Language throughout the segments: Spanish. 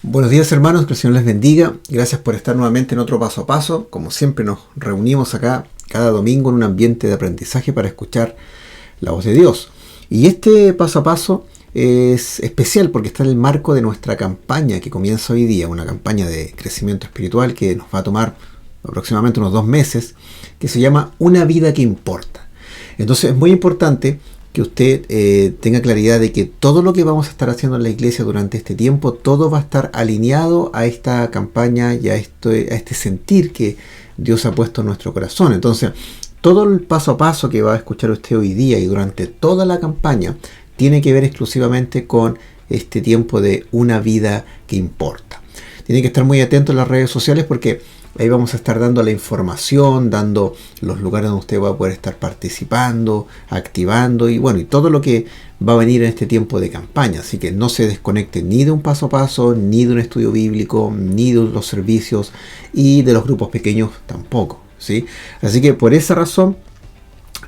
Buenos días, hermanos, que el Señor les bendiga. Gracias por estar nuevamente en otro paso a paso. Como siempre nos reunimos acá cada domingo en un ambiente de aprendizaje para escuchar la voz de Dios. Y este paso a paso es especial porque está en el marco de nuestra campaña que comienza hoy día, una campaña de crecimiento espiritual que nos va a tomar aproximadamente unos 2 meses, que se llama Una vida que importa. Entonces es muy importante que usted tenga claridad de que todo lo que vamos a estar haciendo en la iglesia durante este tiempo, todo va a estar alineado a esta campaña y a este sentir que Dios ha puesto en nuestro corazón. Entonces, todo el paso a paso que va a escuchar usted hoy día y durante toda la campaña tiene que ver exclusivamente con este tiempo de una vida que importa. Tiene que estar muy atento en las redes sociales porque ahí vamos a estar dando la información, dando los lugares donde usted va a poder estar participando, activando y todo lo que va a venir en este tiempo de campaña. Así que no se desconecte ni de un paso a paso, ni de un estudio bíblico, ni de los servicios y de los grupos pequeños tampoco, ¿sí? Así que por esa razón,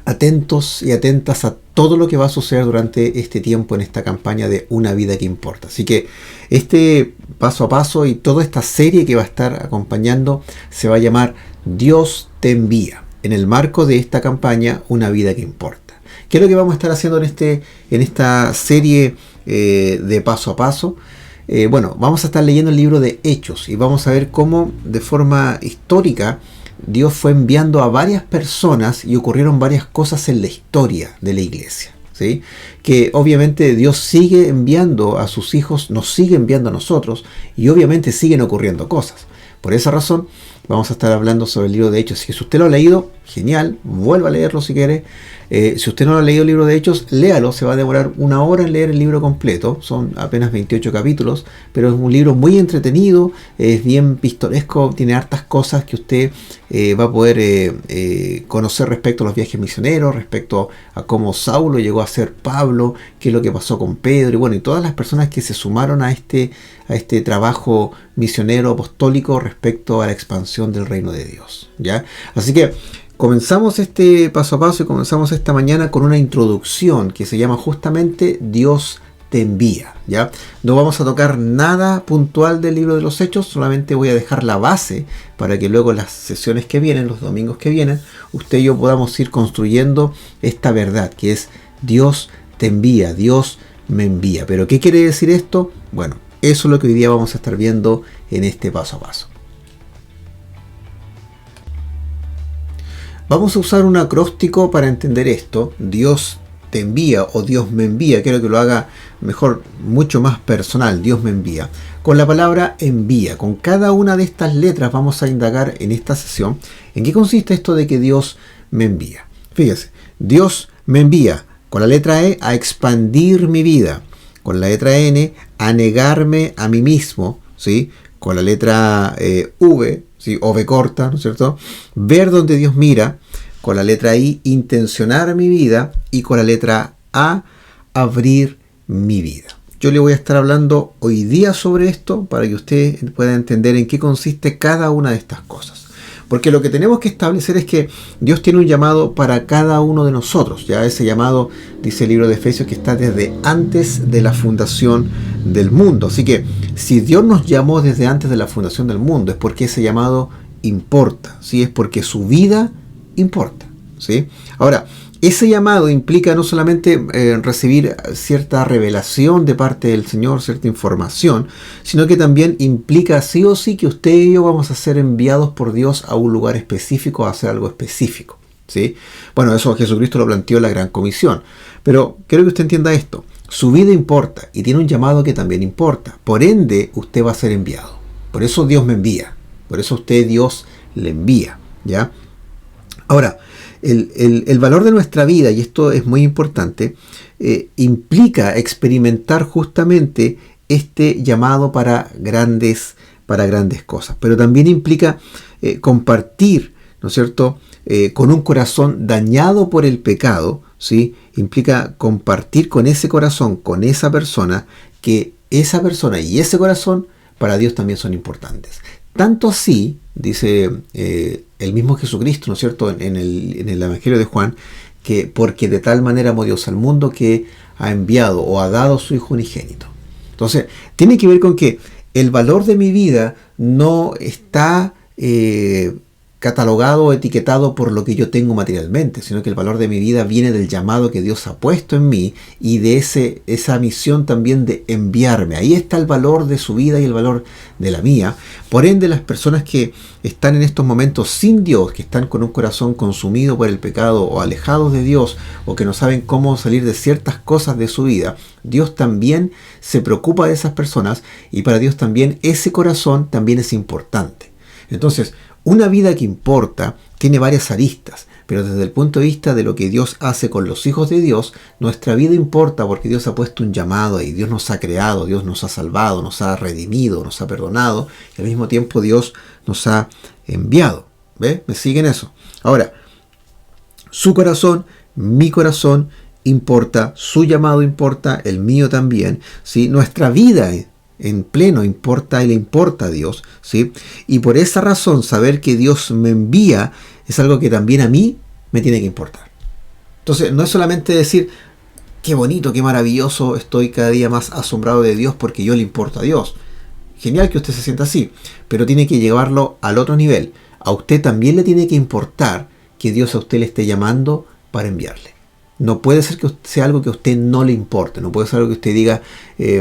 atentos y atentas a todo lo que va a suceder durante este tiempo en esta campaña de Una vida que importa. Así que este paso a paso y toda esta serie que va a estar acompañando se va a llamar Dios te envía, en el marco de esta campaña Una vida que importa. ¿Qué es lo que vamos a estar haciendo en esta serie de paso a paso? Vamos a estar leyendo el libro de Hechos y vamos a ver cómo de forma histórica Dios fue enviando a varias personas y ocurrieron varias cosas en la historia de la iglesia, ¿sí? Que obviamente Dios sigue enviando a sus hijos, nos sigue enviando a nosotros y obviamente siguen ocurriendo cosas. Por esa razón vamos a estar hablando sobre el libro de Hechos. Si usted lo ha leído, genial, vuelva a leerlo si quiere. Si usted no lo ha leído el libro de Hechos, léalo, se va a demorar 1 hora en leer el libro completo, son apenas 28 capítulos, pero es un libro muy entretenido, es bien pistoresco, tiene hartas cosas que usted va a poder conocer respecto a los viajes misioneros, respecto a cómo Saulo llegó a ser Pablo, qué es lo que pasó con Pedro, y todas las personas que se sumaron a este trabajo misionero apostólico respecto a la expansión del reino de Dios, ¿ya? Así que comenzamos este paso a paso y comenzamos esta mañana con una introducción que se llama justamente Dios te envía, ¿ya? No vamos a tocar nada puntual del libro de los Hechos, solamente voy a dejar la base para que luego las sesiones que vienen, los domingos que vienen, usted y yo podamos ir construyendo esta verdad que es Dios te envía, Dios me envía. ¿Pero qué quiere decir esto? Bueno, eso es lo que hoy día vamos a estar viendo en este paso a paso. Vamos a usar un acróstico para entender esto. Dios te envía o Dios me envía. Quiero que lo haga mejor, mucho más personal. Dios me envía. Con la palabra envía. Con cada una de estas letras vamos a indagar en esta sesión en qué consiste esto de que Dios me envía. Fíjese, Dios me envía con la letra E a expandir mi vida. Con la letra N a negarme a mí mismo, ¿sí? Con la letra V, ¿sí? O V corta, ¿no es cierto? Ver donde Dios mira. Con la letra I, intencionar mi vida. Y con la letra A, abrir mi vida. Yo le voy a estar hablando hoy día sobre esto para que usted pueda entender en qué consiste cada una de estas cosas. Porque lo que tenemos que establecer es que Dios tiene un llamado para cada uno de nosotros. Ya ese llamado, dice el libro de Efesios, que está desde antes de la fundación del mundo. Así que si Dios nos llamó desde antes de la fundación del mundo, es porque ese llamado importa, ¿sí? Es porque su vida importa, ¿sí? Ahora, ese llamado implica no solamente recibir cierta revelación de parte del Señor, cierta información, sino que también implica sí o sí que usted y yo vamos a ser enviados por Dios a un lugar específico, a hacer algo específico, ¿sí? Bueno, eso Jesucristo lo planteó en la Gran Comisión. Pero quiero que usted entienda esto. Su vida importa y tiene un llamado que también importa. Por ende, usted va a ser enviado. Por eso Dios me envía. Por eso usted Dios le envía, ¿ya? Ahora, el valor de nuestra vida, y esto es muy importante, implica experimentar justamente este llamado para grandes cosas. Pero también implica compartir, ¿no es cierto?, con un corazón dañado por el pecado, ¿sí? Implica compartir con ese corazón, con esa persona, que esa persona y ese corazón para Dios también son importantes. Tanto así, dice el mismo Jesucristo, ¿no es cierto?, en el Evangelio de Juan, que porque de tal manera amó Dios al mundo que ha enviado o ha dado a su Hijo unigénito. Entonces, tiene que ver con que el valor de mi vida no está catalogado o etiquetado por lo que yo tengo materialmente, sino que el valor de mi vida viene del llamado que Dios ha puesto en mí y de esa misión también de enviarme. Ahí está el valor de su vida y el valor de la mía. Por ende, las personas que están en estos momentos sin Dios, que están con un corazón consumido por el pecado o alejados de Dios, o que no saben cómo salir de ciertas cosas de su vida, Dios también se preocupa de esas personas, y para Dios también ese corazón también es importante. Entonces, una vida que importa tiene varias aristas, pero desde el punto de vista de lo que Dios hace con los hijos de Dios, nuestra vida importa porque Dios ha puesto un llamado ahí. Dios nos ha creado, Dios nos ha salvado, nos ha redimido, nos ha perdonado, y al mismo tiempo Dios nos ha enviado. ¿Ve? ¿Me siguen eso? Ahora, su corazón, mi corazón importa, su llamado importa, el mío también, ¿sí? Nuestra vida en pleno importa y le importa a Dios, ¿sí? Y por esa razón, saber que Dios me envía es algo que también a mí me tiene que importar. Entonces, no es solamente decir, qué bonito, qué maravilloso, estoy cada día más asombrado de Dios porque yo le importo a Dios. Genial que usted se sienta así, pero tiene que llevarlo al otro nivel. A usted también le tiene que importar que Dios a usted le esté llamando para enviarle. No puede ser que sea algo que a usted no le importe. No puede ser algo que usted diga,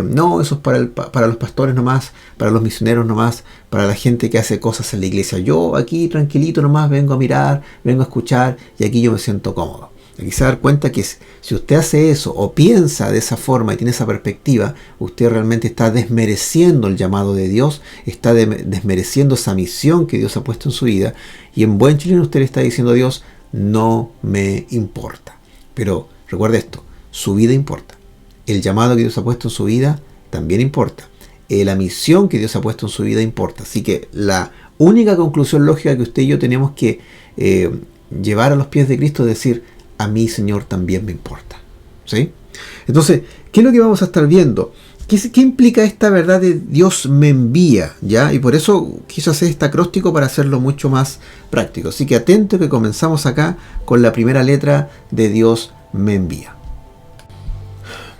no, eso es para los pastores nomás, para los misioneros nomás, para la gente que hace cosas en la iglesia. Yo aquí tranquilito nomás vengo a mirar, vengo a escuchar y aquí yo me siento cómodo. Aquí se da cuenta que si usted hace eso o piensa de esa forma y tiene esa perspectiva, usted realmente está desmereciendo el llamado de Dios, está desmereciendo esa misión que Dios ha puesto en su vida, y en buen chileno usted le está diciendo a Dios, no me importa. Pero recuerde esto, su vida importa. El llamado que Dios ha puesto en su vida también importa. La misión que Dios ha puesto en su vida importa. Así que la única conclusión lógica que usted y yo tenemos que llevar a los pies de Cristo es decir, a mí, Señor, también me importa. ¿Sí? Entonces, ¿qué es lo que vamos a estar viendo? ¿Qué implica esta verdad de Dios me envía? ¿Ya? Y por eso quiso hacer este acróstico para hacerlo mucho más práctico. Así que atento que comenzamos acá con la primera letra de Dios me envía.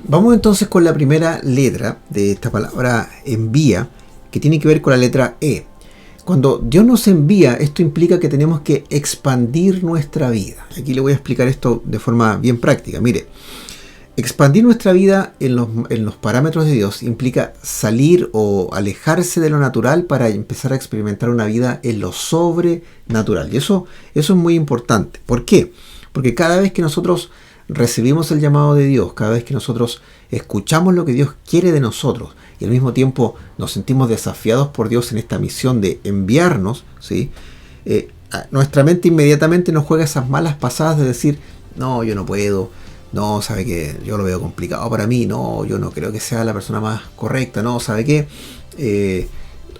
Vamos entonces con la primera letra de esta palabra envía, que tiene que ver con la letra E. Cuando Dios nos envía, esto implica que tenemos que expandir nuestra vida. Aquí le voy a explicar esto de forma bien práctica. Mire, expandir nuestra vida en los parámetros de Dios implica salir o alejarse de lo natural para empezar a experimentar una vida en lo sobrenatural. Y eso es muy importante. ¿Por qué? Porque cada vez que nosotros recibimos el llamado de Dios, cada vez que nosotros escuchamos lo que Dios quiere de nosotros y al mismo tiempo nos sentimos desafiados por Dios en esta misión de enviarnos, ¿sí? Nuestra mente inmediatamente nos juega esas malas pasadas de decir, no, yo no puedo, no, sabe que yo lo veo complicado para mí, no, yo no creo que sea la persona más correcta, no, sabe que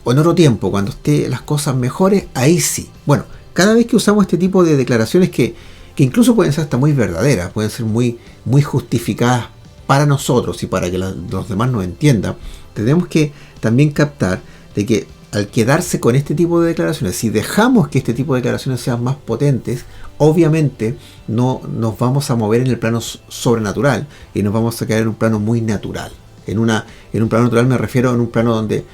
o en otro tiempo, cuando esté las cosas mejores, ahí sí. Bueno, cada vez que usamos este tipo de declaraciones que incluso pueden ser hasta muy verdaderas, pueden ser muy, muy justificadas para nosotros y para que los demás nos entiendan, tenemos que también captar de que al quedarse con este tipo de declaraciones, si dejamos que este tipo de declaraciones sean más potentes, obviamente no nos vamos a mover en el plano sobrenatural y nos vamos a quedar en un plano muy natural. En un plano natural me refiero a un plano donde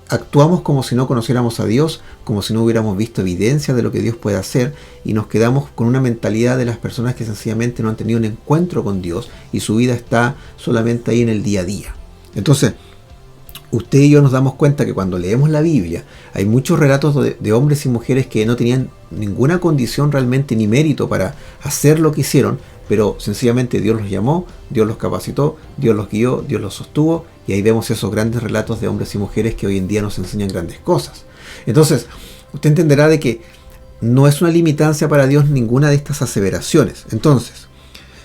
actuamos como si no conociéramos a Dios, como si no hubiéramos visto evidencia de lo que Dios puede hacer, y nos quedamos con una mentalidad de las personas que sencillamente no han tenido un encuentro con Dios y su vida está solamente ahí en el día a día. Entonces, usted y yo nos damos cuenta que cuando leemos la Biblia hay muchos relatos de hombres y mujeres que no tenían ninguna condición realmente ni mérito para hacer lo que hicieron, pero sencillamente Dios los llamó, Dios los capacitó, Dios los guió, Dios los sostuvo, y ahí vemos esos grandes relatos de hombres y mujeres que hoy en día nos enseñan grandes cosas. Entonces, usted entenderá de que no es una limitancia para Dios ninguna de estas aseveraciones. Entonces,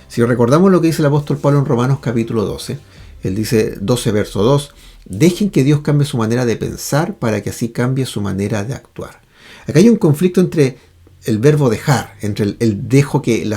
si recordamos lo que dice el apóstol Pablo en Romanos capítulo 12, él dice 12 verso 2, dejen que Dios cambie su manera de pensar para que así cambie su manera de actuar. Acá hay un conflicto entre el verbo dejar, entre el dejo que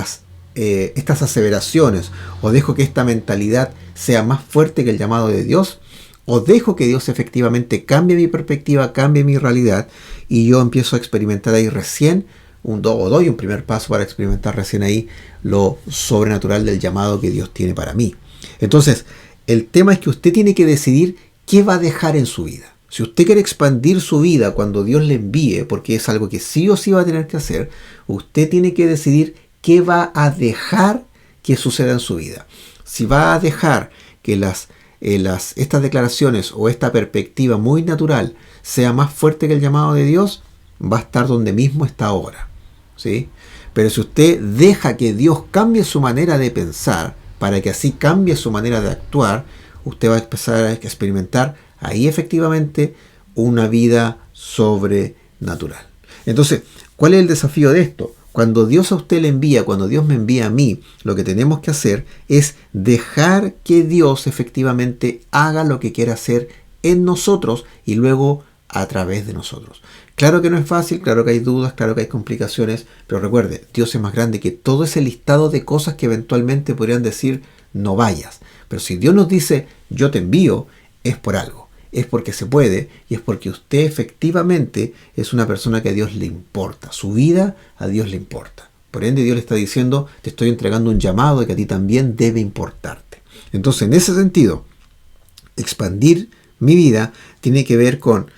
estas aseveraciones, o dejo que esta mentalidad sea más fuerte que el llamado de Dios, o dejo que Dios efectivamente cambie mi perspectiva, cambie mi realidad, y yo empiezo a experimentar ahí recién, doy un primer paso para experimentar recién ahí lo sobrenatural del llamado que Dios tiene para mí. Entonces, el tema es que usted tiene que decidir qué va a dejar en su vida. Si usted quiere expandir su vida cuando Dios le envíe, porque es algo que sí o sí va a tener que hacer, usted tiene que decidir qué va a dejar que suceda en su vida. Si va a dejar que estas declaraciones o esta perspectiva muy natural sea más fuerte que el llamado de Dios, va a estar donde mismo está ahora, ¿sí? Pero si usted deja que Dios cambie su manera de pensar, para que así cambie su manera de actuar, usted va a empezar a experimentar ahí efectivamente una vida sobrenatural. Entonces, ¿cuál es el desafío de esto? Cuando Dios a usted le envía, cuando Dios me envía a mí, lo que tenemos que hacer es dejar que Dios efectivamente haga lo que quiera hacer en nosotros y luego a través de nosotros. Claro que no es fácil, claro que hay dudas, claro que hay complicaciones, pero recuerde, Dios es más grande que todo ese listado de cosas que eventualmente podrían decir no vayas. Pero si Dios nos dice yo te envío, es por algo. Es porque se puede y es porque usted efectivamente es una persona que a Dios le importa. Su vida a Dios le importa. Por ende, Dios le está diciendo, te estoy entregando un llamado que a ti también debe importarte. Entonces, en ese sentido, expandir mi vida tiene que ver con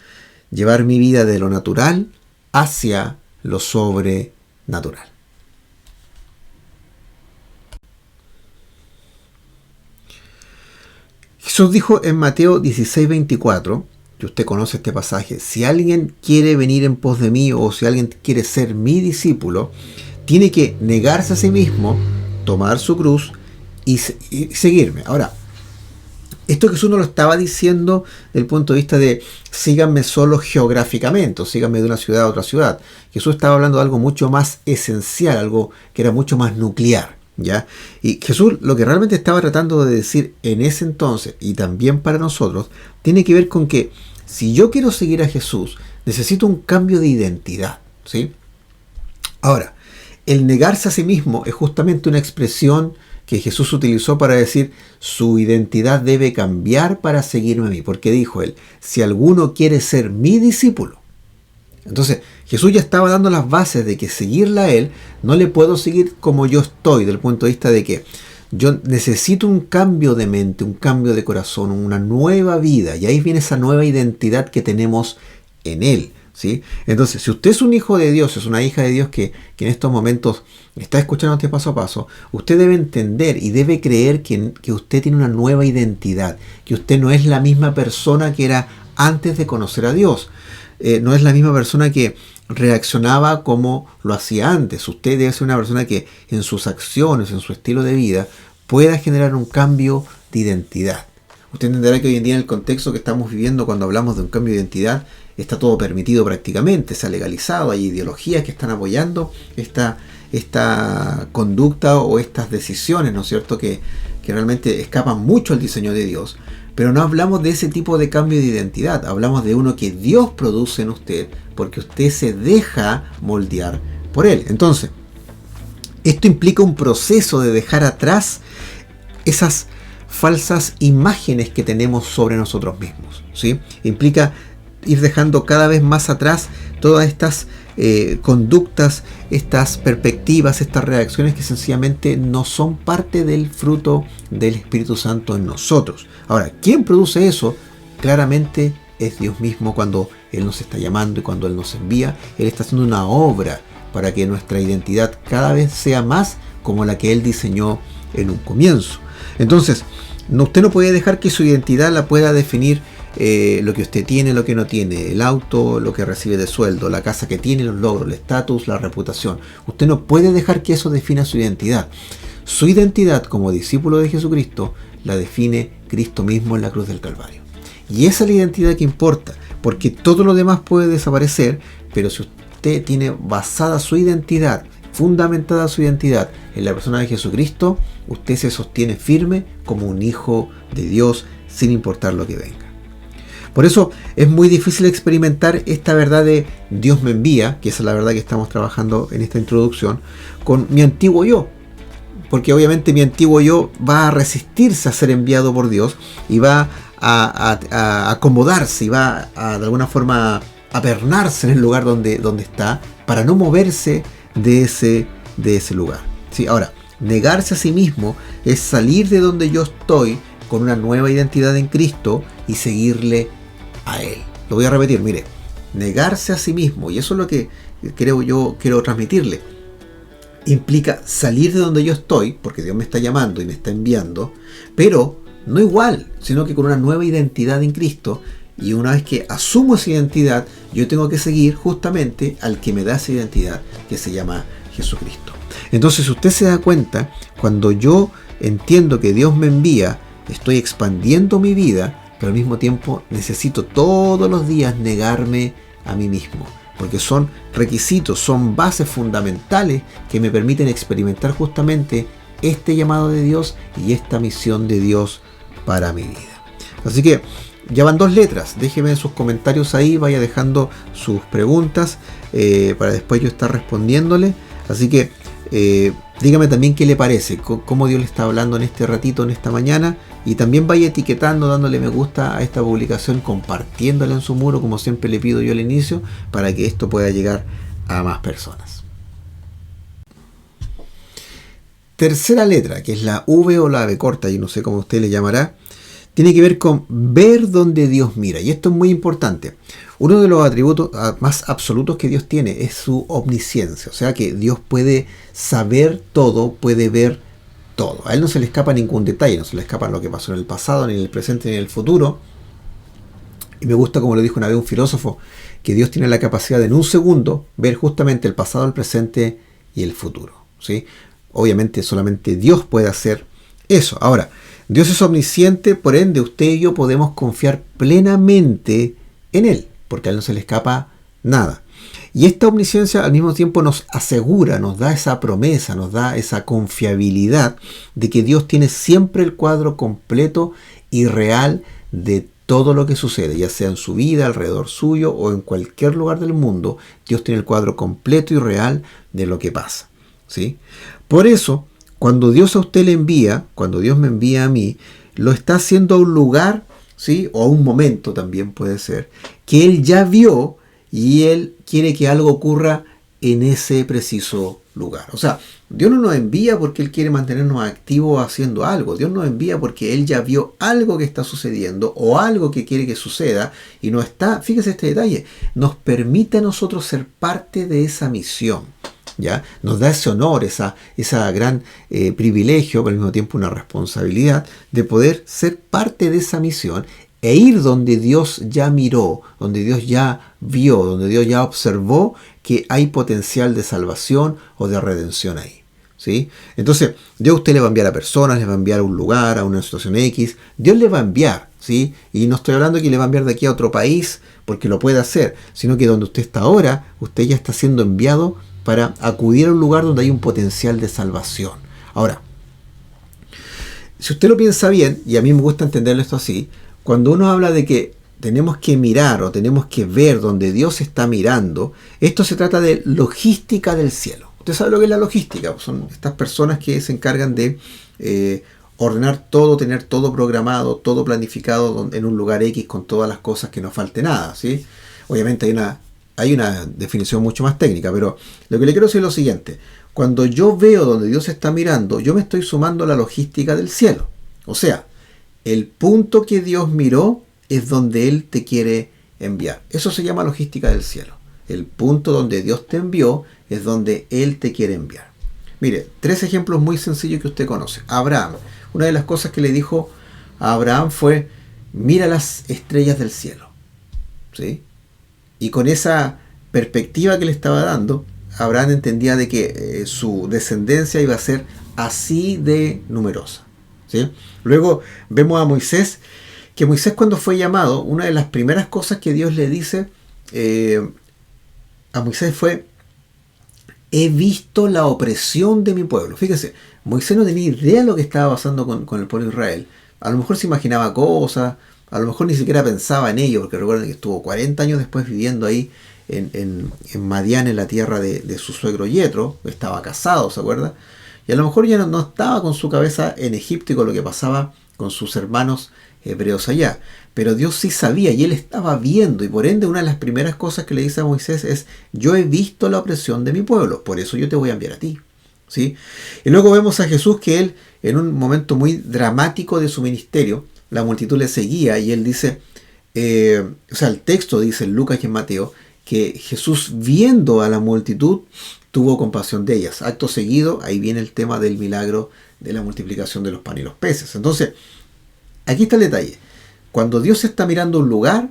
llevar mi vida de lo natural hacia lo sobrenatural. Jesús dijo en Mateo 16:24, que usted conoce este pasaje, si alguien quiere venir en pos de mí o si alguien quiere ser mi discípulo, tiene que negarse a sí mismo, tomar su cruz y seguirme. Ahora, esto Jesús no lo estaba diciendo desde el punto de vista de síganme solo geográficamente o síganme de una ciudad a otra ciudad. Jesús estaba hablando de algo mucho más esencial, algo que era mucho más nuclear, ¿ya? Y Jesús lo que realmente estaba tratando de decir en ese entonces y también para nosotros tiene que ver con que si yo quiero seguir a Jesús necesito un cambio de identidad, ¿sí? Ahora, el negarse a sí mismo es justamente una expresión que Jesús utilizó para decir su identidad debe cambiar para seguirme a mí, porque dijo él, si alguno quiere ser mi discípulo. Entonces Jesús ya estaba dando las bases de que seguirla a él no le puedo seguir como yo estoy, del punto de vista de que yo necesito un cambio de mente, un cambio de corazón, una nueva vida, y ahí viene esa nueva identidad que tenemos en él, ¿sí? Entonces, si usted es un hijo de Dios, es una hija de Dios que en estos momentos está escuchando este paso a paso, usted debe entender y debe creer que usted tiene una nueva identidad, que usted no es la misma persona que era antes de conocer a Dios, no es la misma persona que reaccionaba como lo hacía antes. Usted debe ser una persona que en sus acciones, en su estilo de vida, pueda generar un cambio de identidad. Usted entenderá que hoy en día en el contexto que estamos viviendo cuando hablamos de un cambio de identidad, está todo permitido prácticamente, se ha legalizado, hay ideologías que están apoyando esta conducta o estas decisiones, ¿no es cierto?, que realmente escapan mucho al diseño de Dios. Pero no hablamos de ese tipo de cambio de identidad, hablamos de uno que Dios produce en usted, porque usted se deja moldear por Él. Entonces, esto implica un proceso de dejar atrás esas falsas imágenes que tenemos sobre nosotros mismos, ¿sí? Implica ir dejando cada vez más atrás todas estas conductas, estas perspectivas, estas reacciones que sencillamente no son parte del fruto del Espíritu Santo en nosotros. Ahora, ¿quién produce eso? Claramente es Dios mismo cuando Él nos está llamando y cuando Él nos envía. Él está haciendo una obra para que nuestra identidad cada vez sea más como la que Él diseñó en un comienzo. Entonces, usted no puede dejar que su identidad la pueda definir lo que usted tiene, lo que no tiene, el auto, lo que recibe de sueldo, la casa que tiene, los logros, el estatus, la reputación. Usted no puede dejar que eso defina su identidad. Su identidad como discípulo de Jesucristo la define Cristo mismo en la cruz del Calvario. Y esa es la identidad que importa, porque todo lo demás puede desaparecer, pero si usted tiene basada su identidad, fundamentada su identidad en la persona de Jesucristo, usted se sostiene firme como un hijo de Dios sin importar lo que venga. Por eso es muy difícil experimentar esta verdad de Dios me envía, que esa es la verdad que estamos trabajando en esta introducción, con mi antiguo yo. Porque obviamente mi antiguo yo va a resistirse a ser enviado por Dios y va a acomodarse y va a de alguna forma a pernarse en el lugar donde está para no moverse de ese lugar. ¿Sí? Ahora, negarse a sí mismo es salir de donde yo estoy con una nueva identidad en Cristo y seguirle a Él. Lo voy a repetir, mire, negarse a sí mismo, y eso es lo que quiero transmitirle. Implica salir de donde yo estoy, porque Dios me está llamando y me está enviando, pero no igual, sino que con una nueva identidad en Cristo. Y una vez que asumo esa identidad, yo tengo que seguir justamente al que me da esa identidad, que se llama Jesucristo. Entonces, si usted se da cuenta, cuando yo entiendo que Dios me envía, estoy expandiendo mi vida, pero al mismo tiempo necesito todos los días negarme a mí mismo, porque son requisitos, son bases fundamentales que me permiten experimentar justamente este llamado de Dios y esta misión de Dios para mi vida. Así que ya van 2 letras, déjeme sus comentarios ahí, vaya dejando sus preguntas para después yo estar respondiéndole. Así que dígame también qué le parece, cómo Dios le está hablando en este ratito, en esta mañana, y también vaya etiquetando, dándole me gusta a esta publicación, compartiéndola en su muro, como siempre le pido yo al inicio, para que esto pueda llegar a más personas. Tercera letra, que es la V o la V corta, yo no sé cómo usted le llamará, tiene que ver con ver donde Dios mira. Y esto es muy importante. Uno de los atributos más absolutos que Dios tiene es su omnisciencia. O sea que Dios puede saber todo, puede ver todo. A Él no se le escapa ningún detalle, no se le escapa lo que pasó en el pasado, ni en el presente, ni en el futuro. Y me gusta como lo dijo una vez un filósofo, que Dios tiene la capacidad de en un segundo ver justamente el pasado, el presente y el futuro, ¿sí? Obviamente solamente Dios puede hacer eso. Ahora, Dios es omnisciente, por ende usted y yo podemos confiar plenamente en Él, porque a Él no se le escapa nada. Y esta omnisciencia al mismo tiempo nos asegura, nos da esa promesa, nos da esa confiabilidad de que Dios tiene siempre el cuadro completo y real de todo lo que sucede, ya sea en su vida, alrededor suyo o en cualquier lugar del mundo. Dios tiene el cuadro completo y real de lo que pasa, ¿sí? Por eso, cuando Dios a usted le envía, cuando Dios me envía a mí, lo está haciendo a un lugar, ¿sí? O a un momento también puede ser, que Él ya vio y Él quiere que algo ocurra en ese preciso lugar. O sea, Dios no nos envía porque Él quiere mantenernos activos haciendo algo. Dios nos envía porque Él ya vio algo que está sucediendo o algo que quiere que suceda y nos está, fíjese este detalle, nos permite a nosotros ser parte de esa misión. ¿Ya? Nos da ese honor, esa gran privilegio, pero al mismo tiempo una responsabilidad de poder ser parte de esa misión e ir donde Dios ya miró, donde Dios ya vio, donde Dios ya observó que hay potencial de salvación o de redención ahí, ¿sí? Entonces, Dios a usted le va a enviar a personas, le va a enviar a un lugar, a una situación X, Dios le va a enviar, ¿sí? Y no estoy hablando de que le va a enviar de aquí a otro país porque lo puede hacer, sino que donde usted está ahora, usted ya está siendo enviado para acudir a un lugar donde hay un potencial de salvación. Ahora, si usted lo piensa bien, y a mí me gusta entenderlo esto así, cuando uno habla de que tenemos que mirar o tenemos que ver donde Dios está mirando, esto se trata de logística del cielo. Usted sabe lo que es la logística, son estas personas que se encargan de ordenar todo, tener todo programado, todo planificado en un lugar X con todas las cosas, que no falte nada, ¿sí? Obviamente hay una definición mucho más técnica, pero lo que le quiero decir es lo siguiente. Cuando yo veo donde Dios está mirando, yo me estoy sumando a la logística del cielo. O sea, el punto que Dios miró es donde Él te quiere enviar. Eso se llama logística del cielo. El punto donde Dios te envió es donde Él te quiere enviar. Mire, 3 ejemplos muy sencillos que usted conoce. Abraham. Una de las cosas que le dijo a Abraham fue, mira las estrellas del cielo, ¿sí? Y con esa perspectiva que le estaba dando, Abraham entendía de que su descendencia iba a ser así de numerosa, ¿sí? Luego vemos a Moisés, que Moisés cuando fue llamado, una de las primeras cosas que Dios le dice a Moisés fue, he visto la opresión de mi pueblo. Fíjese, Moisés no tenía idea de lo que estaba pasando con el pueblo de Israel. A lo mejor se imaginaba cosas, a lo mejor ni siquiera pensaba en ello, porque recuerden que estuvo 40 años después viviendo ahí en Madián, en la tierra de su suegro Yetro, estaba casado, ¿se acuerda? Y a lo mejor ya no estaba con su cabeza en Egipto y con lo que pasaba con sus hermanos hebreos allá. Pero Dios sí sabía y Él estaba viendo, y por ende una de las primeras cosas que le dice a Moisés es, yo he visto la opresión de mi pueblo, por eso yo te voy a enviar a ti, ¿sí? Y luego vemos a Jesús que Él, en un momento muy dramático de su ministerio, la multitud le seguía y Él dice, o sea, el texto dice en Lucas y en Mateo que Jesús, viendo a la multitud, tuvo compasión de ellas. Acto seguido, ahí viene el tema del milagro de la multiplicación de los panes y los peces. Entonces, aquí está el detalle. Cuando Dios está mirando un lugar,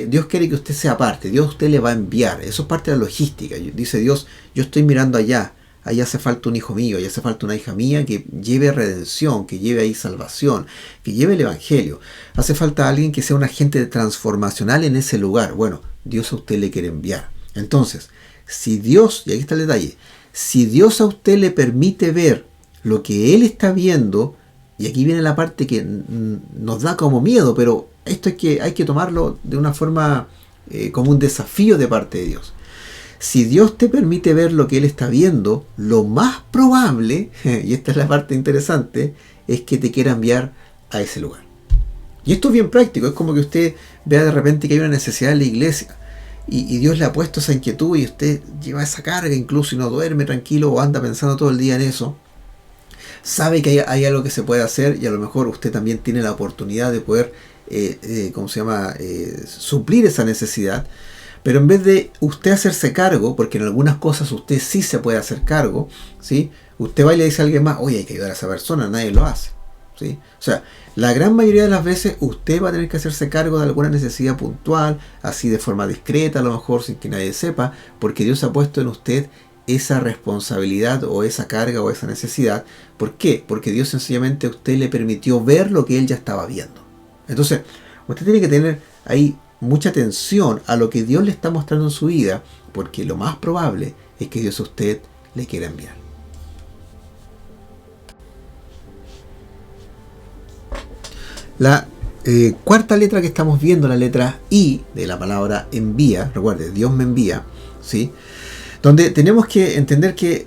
Dios quiere que usted sea parte. Dios a usted le va a enviar. Eso es parte de la logística. Dice Dios, yo estoy mirando allá. Allá hace falta un hijo mío, allá hace falta una hija mía que lleve redención, que lleve ahí salvación, que lleve el evangelio. Hace falta alguien que sea un agente transformacional en ese lugar. Bueno, Dios a usted le quiere enviar. Entonces, si Dios, y ahí está el detalle, si Dios a usted le permite ver lo que Él está viendo, y aquí viene la parte que nos da como miedo, pero esto hay que tomarlo de una forma como un desafío de parte de Dios. Si Dios te permite ver lo que Él está viendo, lo más probable, y esta es la parte interesante, es que te quiera enviar a ese lugar. Y esto es bien práctico, es como que usted vea de repente que hay una necesidad en la iglesia y Dios le ha puesto esa inquietud y usted lleva esa carga incluso y no duerme tranquilo o anda pensando todo el día en eso. Sabe que hay algo que se puede hacer y a lo mejor usted también tiene la oportunidad de poder, suplir esa necesidad. Pero en vez de usted hacerse cargo, porque en algunas cosas usted sí se puede hacer cargo, ¿sí? Usted va y le dice a alguien más, oye, hay que ayudar a esa persona, nadie lo hace, ¿sí? O sea, la gran mayoría de las veces usted va a tener que hacerse cargo de alguna necesidad puntual, así de forma discreta, a lo mejor sin que nadie sepa, porque Dios ha puesto en usted esa responsabilidad o esa carga o esa necesidad. ¿Por qué? Porque Dios sencillamente a usted le permitió ver lo que Él ya estaba viendo. Entonces, usted tiene que tener ahí mucha atención a lo que Dios le está mostrando en su vida, porque lo más probable es que Dios a usted le quiera enviar. La cuarta letra que estamos viendo, la letra I de la palabra envía, recuerde, Dios me envía, ¿sí? Donde tenemos que entender que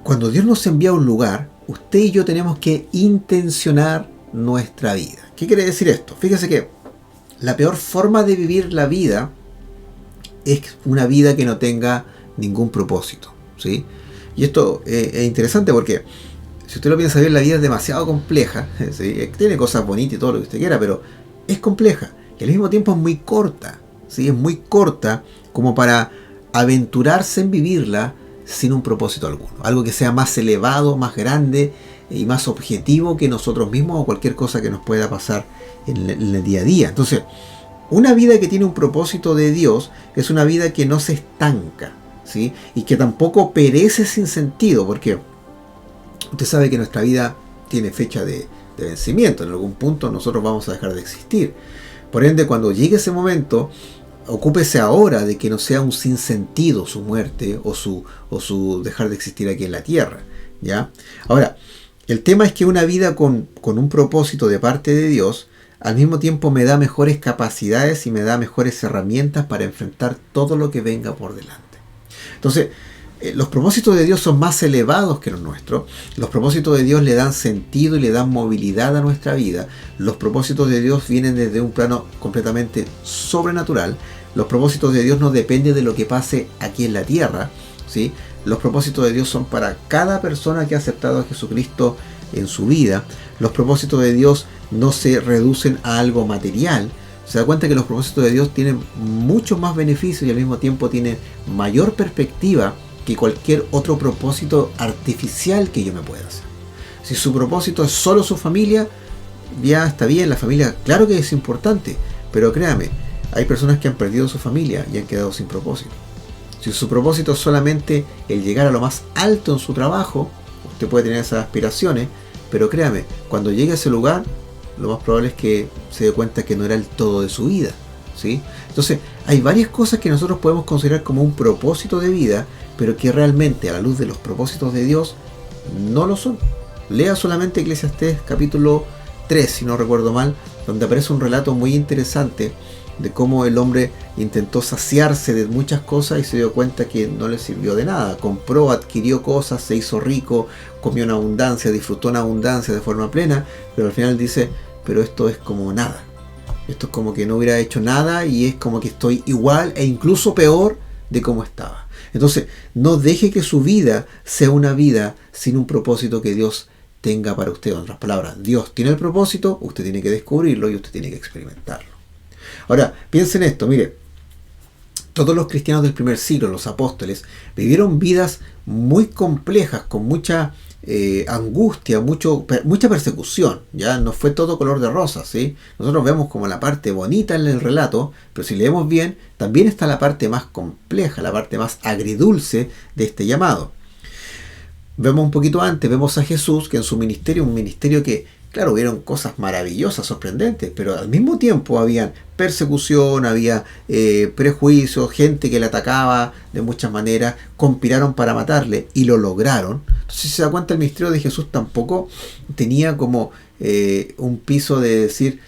cuando Dios nos envía a un lugar, usted y yo tenemos que intencionar nuestra vida. ¿Qué quiere decir esto? Fíjese que la peor forma de vivir la vida es una vida que no tenga ningún propósito, ¿sí? Y esto es interesante porque si usted lo piensa bien, la vida es demasiado compleja, ¿sí? Tiene cosas bonitas y todo lo que usted quiera, pero es compleja y al mismo tiempo es muy corta, ¿sí? Es muy corta como para aventurarse en vivirla sin un propósito alguno. Algo que sea más elevado, más grande y más objetivo que nosotros mismos o cualquier cosa que nos pueda pasar en el día a día. Entonces, una vida que tiene un propósito de Dios es una vida que no se estanca, ¿sí? Y que tampoco perece sin sentido, porque usted sabe que nuestra vida tiene fecha de vencimiento. En algún punto nosotros vamos a dejar de existir. Por ende, cuando llegue ese momento, ocúpese ahora de que no sea un sinsentido su muerte o su dejar de existir aquí en la tierra, ¿ya? Ahora, el tema es que una vida con un propósito de parte de Dios al mismo tiempo me da mejores capacidades y me da mejores herramientas para enfrentar todo lo que venga por delante. Entonces, los propósitos de Dios son más elevados que los nuestros. Los propósitos de Dios le dan sentido y le dan movilidad a nuestra vida. Los propósitos de Dios vienen desde un plano completamente sobrenatural. Los propósitos de Dios no dependen de lo que pase aquí en la tierra, ¿sí? Los propósitos de Dios son para cada persona que ha aceptado a Jesucristo en su vida. Los propósitos de Dios no se reducen a algo material. Se da cuenta que los propósitos de Dios tienen muchos más beneficios y al mismo tiempo tienen mayor perspectiva que cualquier otro propósito artificial que yo me pueda hacer. Si su propósito es solo su familia, ya está bien, la familia claro que es importante, pero créame, hay personas que han perdido su familia y han quedado sin propósito. Si su propósito es solamente el llegar a lo más alto en su trabajo, usted puede tener esas aspiraciones, pero créame, cuando llegue a ese lugar, lo más probable es que se dé cuenta que no era el todo de su vida, ¿sí? Entonces, hay varias cosas que nosotros podemos considerar como un propósito de vida, pero que realmente a la luz de los propósitos de Dios no lo son. Lea solamente Eclesiastés capítulo 3, si no recuerdo mal, donde aparece un relato muy interesante de cómo el hombre intentó saciarse de muchas cosas y se dio cuenta que no le sirvió de nada. Compró, adquirió cosas, se hizo rico, comió en abundancia, disfrutó en abundancia de forma plena, pero al final dice, pero esto es como nada. Esto es como que no hubiera hecho nada y es como que estoy igual e incluso peor de como estaba. Entonces, no deje que su vida sea una vida sin un propósito que Dios tenga para usted. En otras palabras, Dios tiene el propósito, usted tiene que descubrirlo y usted tiene que experimentarlo. Ahora, piensen esto, mire, todos los cristianos del primer siglo, los apóstoles, vivieron vidas muy complejas, con mucha angustia, mucha persecución. Ya no fue todo color de rosa, ¿sí? Nosotros vemos como la parte bonita en el relato, pero si leemos bien, también está la parte más compleja, la parte más agridulce de este llamado. Vemos un poquito antes, vemos a Jesús, que en su ministerio, un ministerio que, claro, hubieron cosas maravillosas, sorprendentes, pero al mismo tiempo había persecución, había prejuicios, gente que le atacaba de muchas maneras, conspiraron para matarle y lo lograron. Entonces, si se da cuenta, el ministerio de Jesús tampoco tenía como un piso de decir,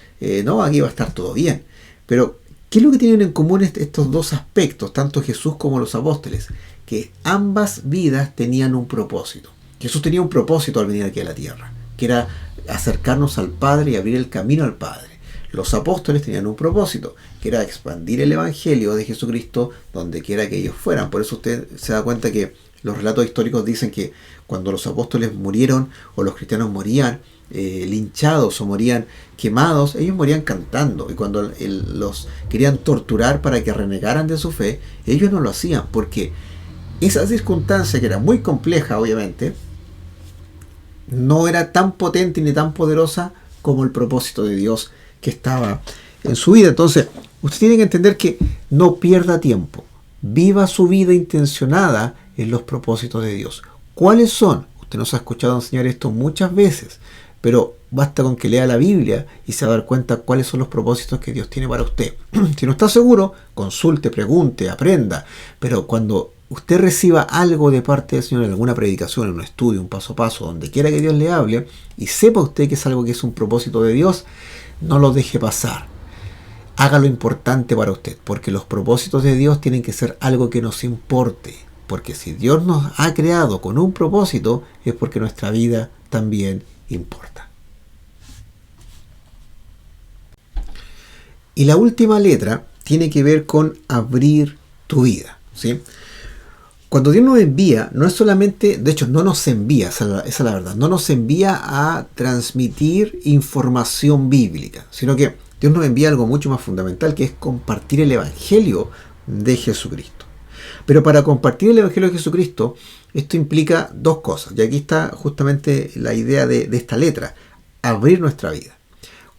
no, aquí va a estar todo bien. Pero, ¿qué es lo que tienen en común estos dos aspectos, tanto Jesús como los apóstoles? Que ambas vidas tenían un propósito. Jesús tenía un propósito al venir aquí a la tierra, que era acercarnos al Padre y abrir el camino al Padre. Los apóstoles tenían un propósito, que era expandir el Evangelio de Jesucristo donde quiera que ellos fueran. Por eso usted se da cuenta que los relatos históricos dicen que cuando los apóstoles murieron o los cristianos morían linchados o morían quemados, ellos morían cantando. Y cuando los querían torturar para que renegaran de su fe, ellos no lo hacían, porque esa circunstancia, que era muy compleja obviamente, no era tan potente ni tan poderosa como el propósito de Dios que estaba en su vida. Entonces, usted tiene que entender que no pierda tiempo. Viva su vida intencionada en los propósitos de Dios. ¿Cuáles son? Usted nos ha escuchado enseñar esto muchas veces, pero basta con que lea la Biblia y se va a dar cuenta cuáles son los propósitos que Dios tiene para usted. Si no está seguro, consulte, pregunte, aprenda. Pero cuando usted reciba algo de parte del Señor en alguna predicación, en un estudio, un paso a paso, donde quiera que Dios le hable, y sepa usted que es algo que es un propósito de Dios, no lo deje pasar. Haga lo importante para usted, porque los propósitos de Dios tienen que ser algo que nos importe. Porque si Dios nos ha creado con un propósito, es porque nuestra vida también importa. Y la última letra tiene que ver con abrir tu vida, ¿sí? Cuando Dios nos envía, no es solamente, de hecho no nos envía, esa es la verdad, no nos envía a transmitir información bíblica, sino que Dios nos envía algo mucho más fundamental, que es compartir el Evangelio de Jesucristo. Pero para compartir el Evangelio de Jesucristo, esto implica dos cosas, y aquí está justamente la idea de esta letra: abrir nuestra vida.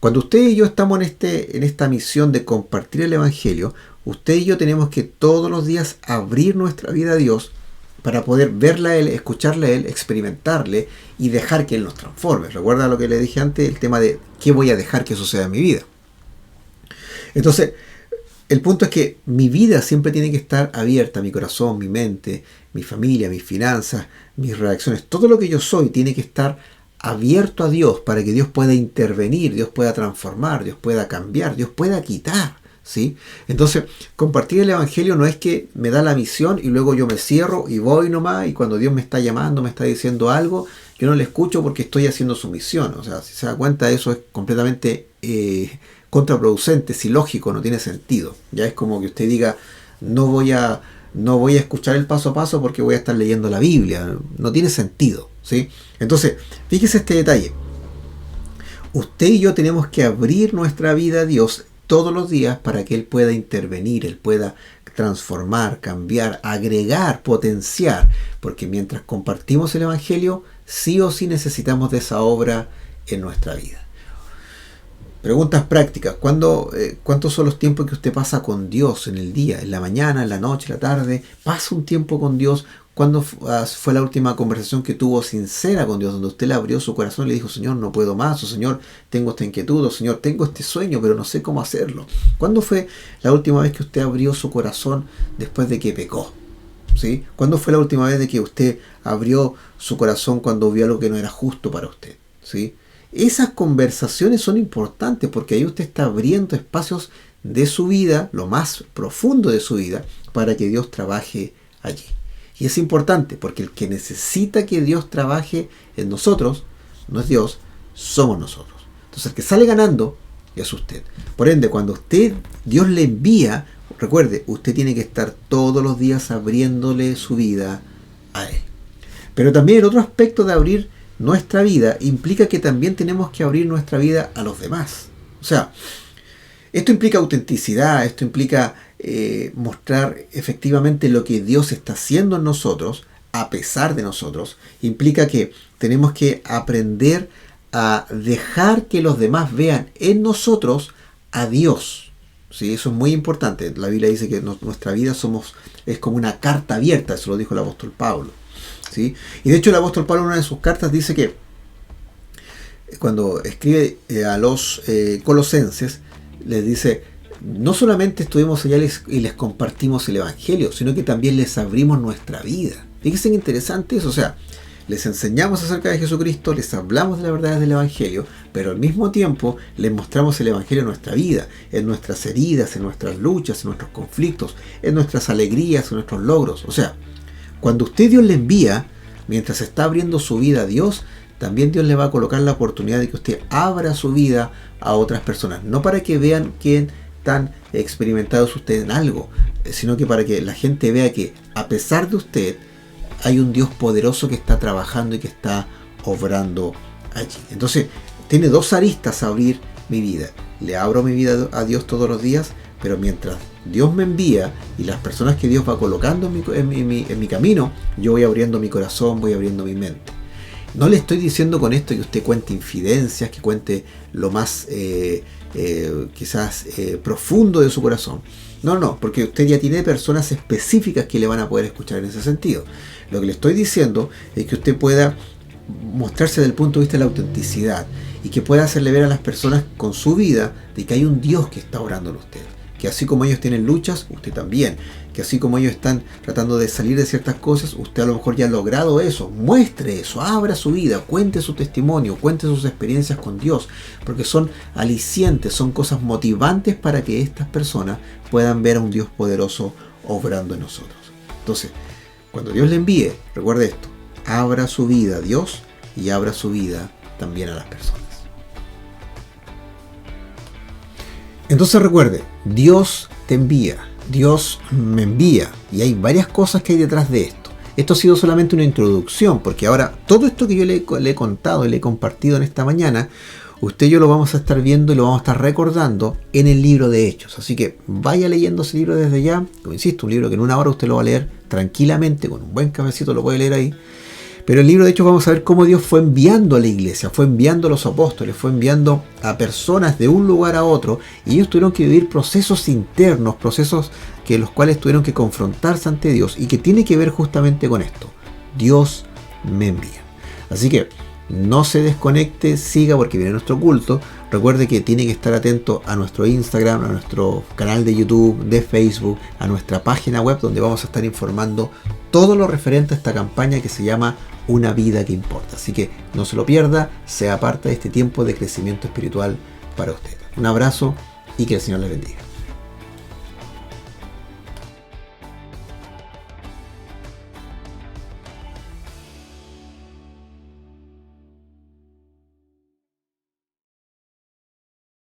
Cuando usted y yo estamos en esta misión de compartir el Evangelio, usted y yo tenemos que todos los días abrir nuestra vida a Dios para poder verla a Él, escucharle a Él, experimentarle y dejar que Él nos transforme. Recuerda lo que le dije antes, el tema de qué voy a dejar que suceda en mi vida. Entonces, el punto es que mi vida siempre tiene que estar abierta, mi corazón, mi mente, mi familia, mis finanzas, mis reacciones, todo lo que yo soy tiene que estar abierto a Dios para que Dios pueda intervenir, Dios pueda transformar, Dios pueda cambiar, Dios pueda quitar, ¿sí? Entonces, compartir el Evangelio no es que me da la misión y luego yo me cierro y voy nomás, y cuando Dios me está llamando, me está diciendo algo, yo no le escucho porque estoy haciendo su misión. O sea, si se da cuenta, eso es completamente contraproducente, es ilógico, no tiene sentido. Ya es como que usted diga, no voy a escuchar el paso a paso porque voy a estar leyendo la Biblia. No tiene sentido, ¿sí? Entonces, fíjese este detalle. Usted y yo tenemos que abrir nuestra vida a Dios todos los días para que Él pueda intervenir, Él pueda transformar, cambiar, agregar, potenciar. Porque mientras compartimos el Evangelio, sí o sí necesitamos de esa obra en nuestra vida. Preguntas prácticas. ¿Cuántos son los tiempos que usted pasa con Dios en el día? ¿En la mañana, en la noche, en la tarde? ¿Pasa un tiempo con Dios? ¿Cuándo fue la última conversación que tuvo sincera con Dios, donde usted le abrió su corazón y le dijo, Señor, no puedo más, o Señor, tengo esta inquietud, o Señor, tengo este sueño, pero no sé cómo hacerlo? ¿Cuándo fue la última vez que usted abrió su corazón después de que pecó? ¿Sí? ¿Cuándo fue la última vez de que usted abrió su corazón cuando vio algo que no era justo para usted? ¿Sí? Esas conversaciones son importantes porque ahí usted está abriendo espacios de su vida, lo más profundo de su vida, para que Dios trabaje allí. Y es importante porque el que necesita que Dios trabaje en nosotros no es Dios, somos nosotros. Entonces el que sale ganando es usted. Por ende, cuando Dios le envía, recuerde, usted tiene que estar todos los días abriéndole su vida a Él. Pero también el otro aspecto de abrir nuestra vida implica que también tenemos que abrir nuestra vida a los demás. O sea, Esto implica autenticidad, esto implica mostrar efectivamente lo que Dios está haciendo en nosotros, a pesar de nosotros. Implica que tenemos que aprender a dejar que los demás vean en nosotros a Dios. ¿Sí? Eso es muy importante. La Biblia dice que nuestra vida es como una carta abierta, eso lo dijo el apóstol Pablo. ¿Sí? Y de hecho el apóstol Pablo en una de sus cartas dice que cuando escribe a los colosenses, les dice: no solamente estuvimos allá y les compartimos el Evangelio, sino que también les abrimos nuestra vida. Fíjense qué interesante eso. O sea, les enseñamos acerca de Jesucristo, les hablamos de las verdades del Evangelio, pero al mismo tiempo les mostramos el Evangelio en nuestra vida, en nuestras heridas, en nuestras luchas, en nuestros conflictos, en nuestras alegrías, en nuestros logros. O sea, cuando usted Dios le envía, mientras está abriendo su vida a Dios, también Dios le va a colocar la oportunidad de que usted abra su vida a otras personas. No para que vean que tan experimentados ustedes en algo, sino que para que la gente vea que a pesar de usted hay un Dios poderoso que está trabajando y que está obrando allí. Entonces tiene dos aristas a abrir mi vida. Le abro mi vida a Dios todos los días, pero mientras Dios me envía y las personas que Dios va colocando en mi camino, yo voy abriendo mi corazón, voy abriendo mi mente. No le estoy diciendo con esto que usted cuente infidencias, que cuente lo más quizás profundo de su corazón. No, porque usted ya tiene personas específicas que le van a poder escuchar en ese sentido. Lo que le estoy diciendo es que usted pueda mostrarse desde el punto de vista de la autenticidad y que pueda hacerle ver a las personas con su vida de que hay un Dios que está orando en usted. Que así como ellos tienen luchas, usted también. Que así como ellos están tratando de salir de ciertas cosas, usted a lo mejor ya ha logrado eso. Muestre eso, abra su vida, cuente su testimonio, cuente sus experiencias con Dios, porque son alicientes, son cosas motivantes para que estas personas puedan ver a un Dios poderoso obrando en nosotros. Entonces, cuando Dios le envíe, recuerde esto: abra su vida a Dios y abra su vida también a las personas. Entonces recuerde, Dios te envía, Dios me envía, y hay varias cosas que hay detrás de esto. Esto ha sido solamente una introducción, porque ahora todo esto que yo le he contado y le he compartido en esta mañana, usted y yo lo vamos a estar viendo y lo vamos a estar recordando en el libro de Hechos. Así que vaya leyendo ese libro desde ya. Como insisto, un libro que en una hora usted lo va a leer tranquilamente, con un buen cafecito lo puede leer ahí. Pero el libro de Hechos vamos a ver cómo Dios fue enviando a la iglesia, fue enviando a los apóstoles, fue enviando a personas de un lugar a otro, y ellos tuvieron que vivir procesos internos, procesos que los cuales tuvieron que confrontarse ante Dios, y que tiene que ver justamente con esto: Dios me envía. Así que no se desconecte, siga, porque viene nuestro culto. Recuerde que tiene que estar atento a nuestro Instagram, a nuestro canal de YouTube, de Facebook, a nuestra página web, donde vamos a estar informando todo lo referente a esta campaña que se llama Una Vida que Importa. Así que no se lo pierda, sea parte de este tiempo de crecimiento espiritual para usted. Un abrazo y que el Señor les bendiga.